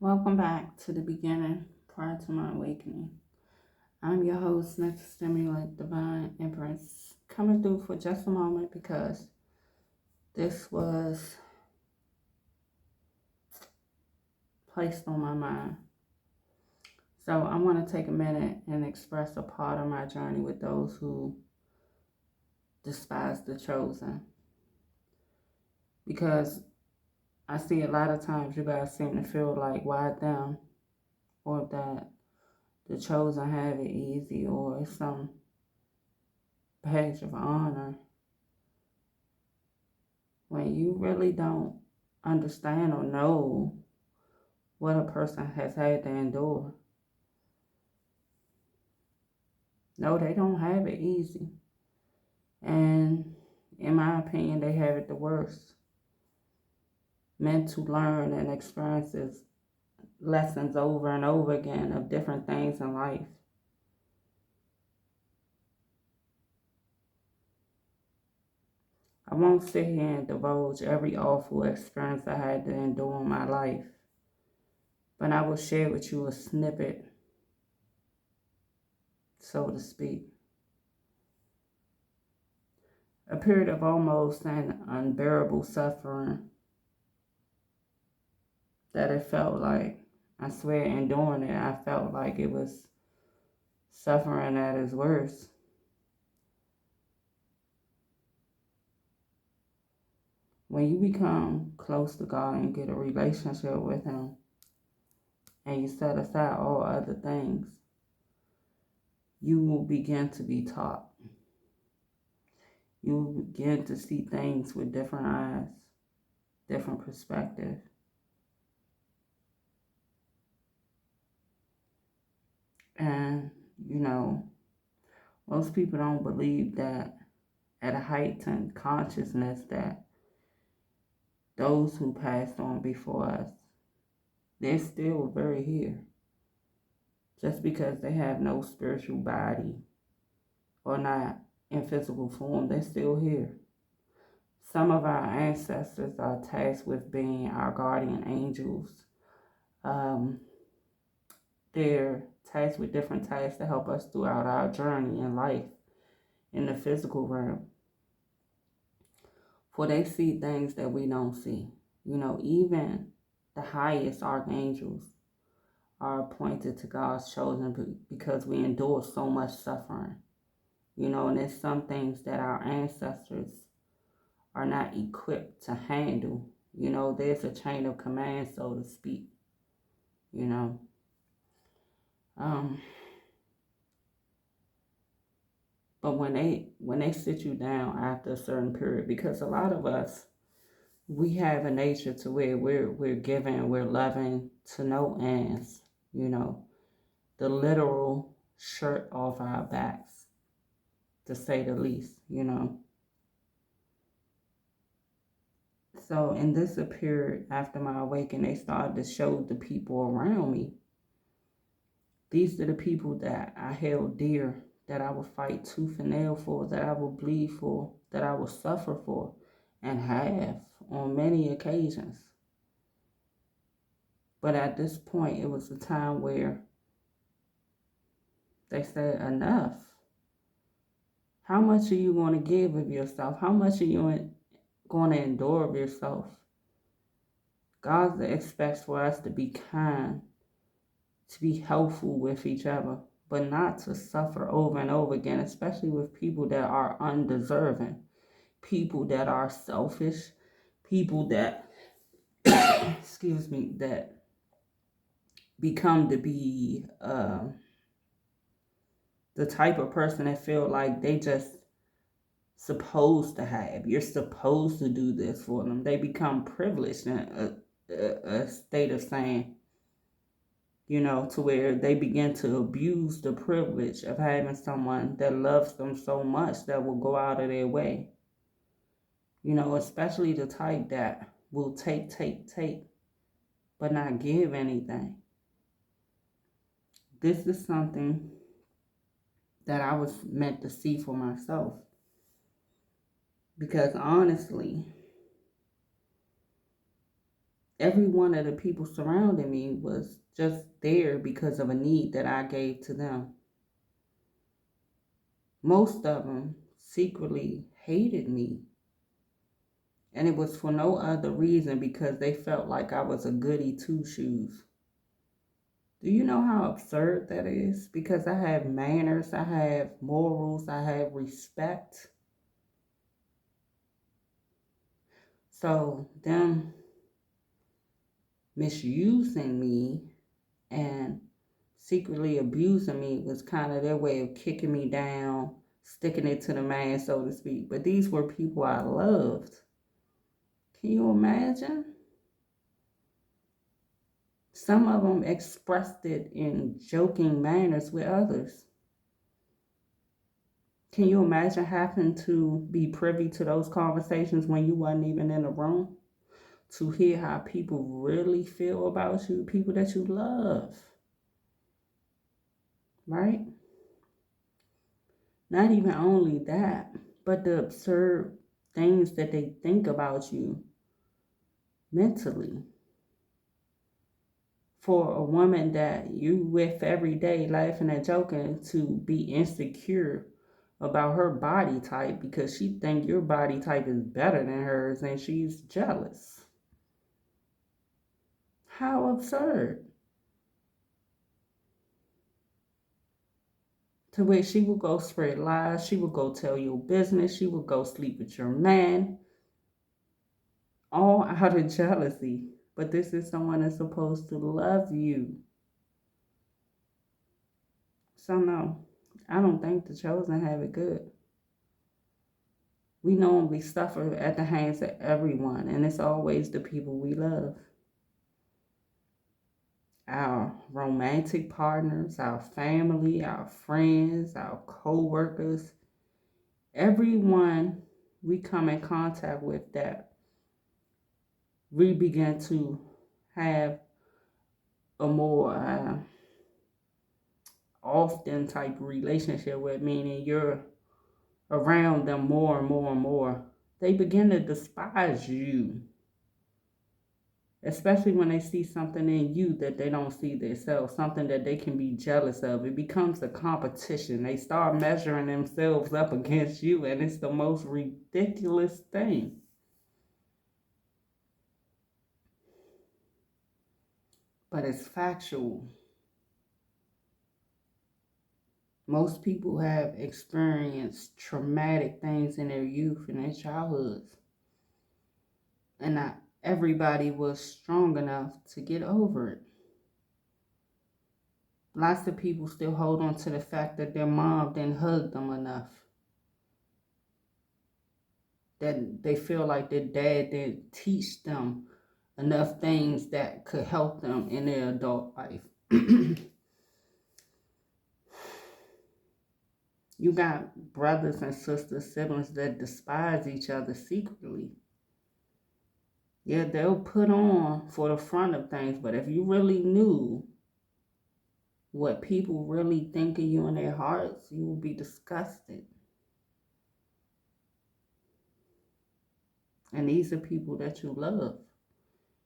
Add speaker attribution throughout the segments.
Speaker 1: Welcome back to the beginning prior to my awakening. I'm your host, Mental Stimulant Divine Empress, coming through for just a moment because this was placed on my mind. So I want to take a minute and express a part of my journey with those who despise the chosen. Because I see a lot of times you guys seem to feel like, why them? Or that the chosen have it easy, or it's some badge of honor, when you really don't understand or know what a person has had to endure. No, they don't have it easy. And in my opinion, they have it the worst. Meant to learn and experiences lessons over and over again of different things in life. I won't sit here and divulge every awful experience I had to endure in my life, but I will share with you a snippet, so to speak. A period of almost an unbearable suffering that it felt like, I swear, in doing it, I felt like it was suffering at its worst. When you become close to God and get a relationship with Him, and you set aside all other things, you will begin to be taught. You will begin to see things with different eyes, different perspective. And, most people don't believe that at a heightened consciousness that those who passed on before us, they're still very here. Just because they have no spiritual body or not in physical form, they're still here. Some of our ancestors are tasked with being our guardian angels. They're tasked with different tasks to help us throughout our journey in life in the physical realm. For they see things that we don't see. Even the highest archangels are appointed to God's chosen because we endure so much suffering. And there's some things that our ancestors are not equipped to handle. There's a chain of command, so to speak. But when they sit you down after a certain period, because a lot of us, we have a nature to where we're giving, we're loving to no ends. The literal shirt off our backs, to say the least. So in this period after my awakening, they started to show the people around me. These are the people that I held dear, that I would fight tooth and nail for, that I would bleed for, that I would suffer for, and have on many occasions. But at this point, it was a time where they said, enough. How much are you going to give of yourself? How much are you going to endure of yourself? God expects for us to be kind, to be helpful with each other, but not to suffer over and over again, especially with people that are undeserving, people that are selfish, people that, that become to be the type of person that feel like they just supposed to have. You're supposed to do this for them. They become privileged in a state of saying, to where they begin to abuse the privilege of having someone that loves them so much that will go out of their way. Especially the type that will take, but not give anything. This is something that I was meant to see for myself. Because honestly, every one of the people surrounding me was just there because of a need that I gave to them. Most of them secretly hated me. And it was for no other reason because they felt like I was a goody two shoes. Do you know how absurd that is? Because I have manners, I have morals, I have respect. So them misusing me and secretly abusing me was kind of their way of kicking me down, sticking it to the man, so to speak. But these were people I loved. Can you imagine? Some of them expressed it in joking manners with others. Can you imagine having to be privy to those conversations when you wasn't even in the room? To hear how people really feel about you, people that you love, right? Not even only that, but the absurd things that they think about you mentally. For a woman that you with every day, laughing and joking, to be insecure about her body type because she think your body type is better than hers and she's jealous. How absurd. To which she will go spread lies, she will go tell your business, she will go sleep with your man, all out of jealousy. But this is someone that's supposed to love you. So no, I don't think the chosen have it good. We normally suffer at the hands of everyone, and it's always the people we love. Our romantic partners, our family, our friends, our co-workers, everyone we come in contact with that we begin to have a more often type relationship with, meaning you're around them more and more and more, they begin to despise you, especially when they see something in you that they don't see themselves, something that they can be jealous of. It becomes a competition. They start measuring themselves up against you, and it's the most ridiculous thing. But it's factual. Most people have experienced traumatic things in their youth and their childhoods. And not everybody was strong enough to get over it. Lots of people still hold on to the fact that their mom didn't hug them enough. That they feel like their dad didn't teach them enough things that could help them in their adult life. You got brothers and sisters, siblings that despise each other secretly. Yeah, they'll put on for the front of things, but if you really knew what people really think of you in their hearts, you would be disgusted. And these are people that you love.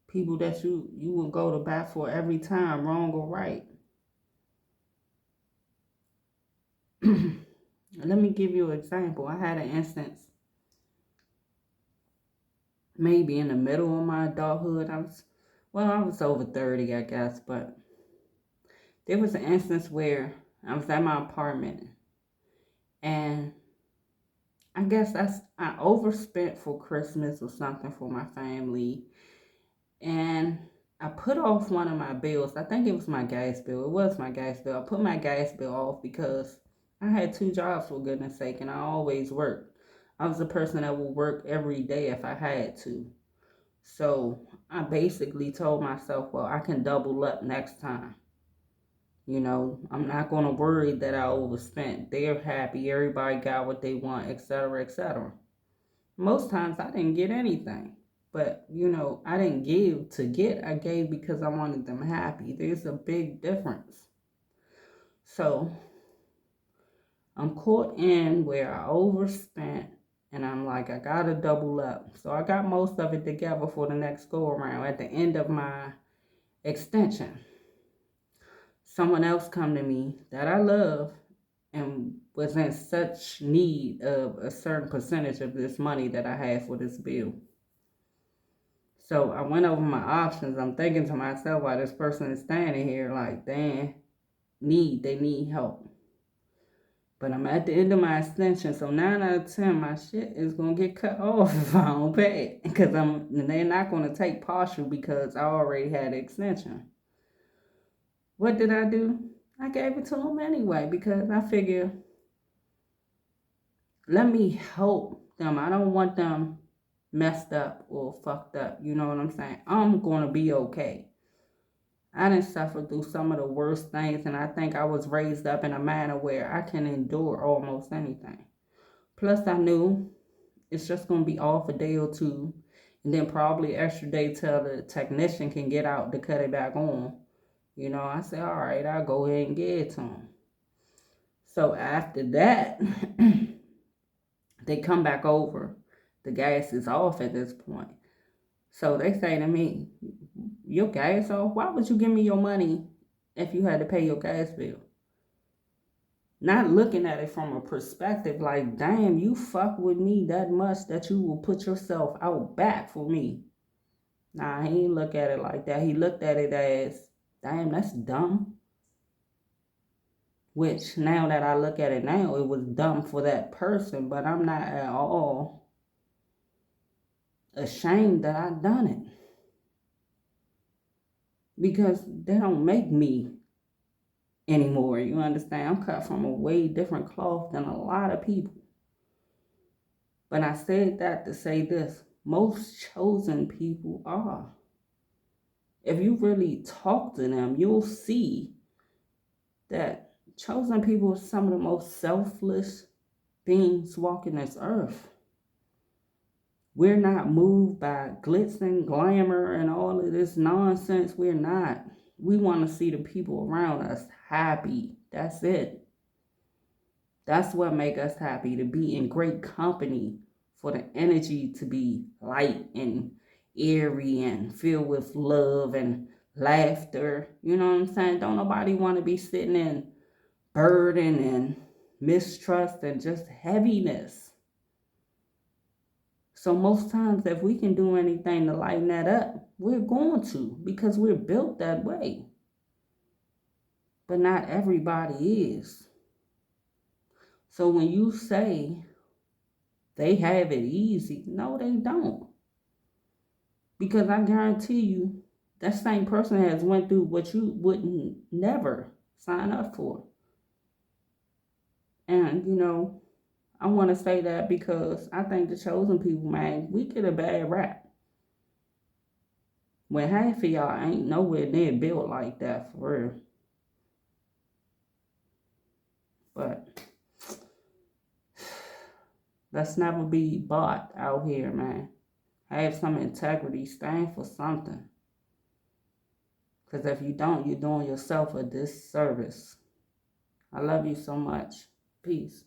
Speaker 1: People that you will go to bat for every time, wrong or right. Let me give you an example. I had an instance, maybe in the middle of my adulthood. I was over 30, I guess, but there was an instance where I was at my apartment and I guess I overspent for Christmas or something for my family, and I put off one of my bills. I think it was my gas bill. It was my gas bill. I put my gas bill off because I had 2 jobs, for goodness sake, and I always worked. I was a person that would work every day if I had to. So I basically told myself, well, I can double up next time. You know, I'm not going to worry that I overspent. They're happy. Everybody got what they want, etc., etc. Most times I didn't get anything. But, you know, I didn't give to get. I gave because I wanted them happy. There's a big difference. So I'm caught in where I overspent And I'm like, I gotta double up. So I got most of it together for the next go around. At the end of my extension, someone else come to me that I love and was in such need of a certain percentage of this money that I had for this bill. So I went over my options. I'm thinking to myself while this person is standing here like, damn, they need help. But I'm at the end of my extension, so 9 out of 10, my shit is gonna get cut off if I don't pay it. Because they're not gonna take partial because I already had the extension. What did I do? I gave it to them anyway because I figure, let me help them. I don't want them messed up or fucked up. You know what I'm saying? I'm gonna be okay. I didn't suffer through some of the worst things, and I think I was raised up in a manner where I can endure almost anything. Plus, I knew it's just going to be off a day or two, and then probably extra day till the technician can get out to cut it back on. You know, I said, all right, I'll go ahead and get it to him. So after that, they come back over. The gas is off at this point. So they say to me, your gas off? Why would you give me your money if you had to pay your gas bill? Not looking at it from a perspective like, damn, you fuck with me that much that you will put yourself out back for me. Nah, he didn't look at it like that. He looked at it as, damn, that's dumb. Which, now that I look at it now, it was dumb for that person, but I'm not at all ashamed that I done it. Because they don't make me anymore, you understand? I'm cut from a way different cloth than a lot of people. But I said that to say this. Most chosen people are. If you really talk to them, you'll see that chosen people are some of the most selfless beings walking this earth. We're not moved by glitz and glamour and all of this nonsense. We're not. We want to see the people around us happy. That's it. That's what makes us happy, to be in great company, for the energy to be light and airy and filled with love and laughter. You know what I'm saying? Don't nobody want to be sitting in burden and mistrust and just heaviness. So most times, if we can do anything to lighten that up, we're going to, because we're built that way. But not everybody is. So when you say they have it easy, no, they don't. Because I guarantee you, that same person has went through what you wouldn't never sign up for. And, you know, I want to say that because I think the chosen people, man, we get a bad rap. When half of y'all ain't nowhere near built like that, for real. But let's never be bought out here, man. Have some integrity. Stand for something. Because if you don't, you're doing yourself a disservice. I love you so much. Peace.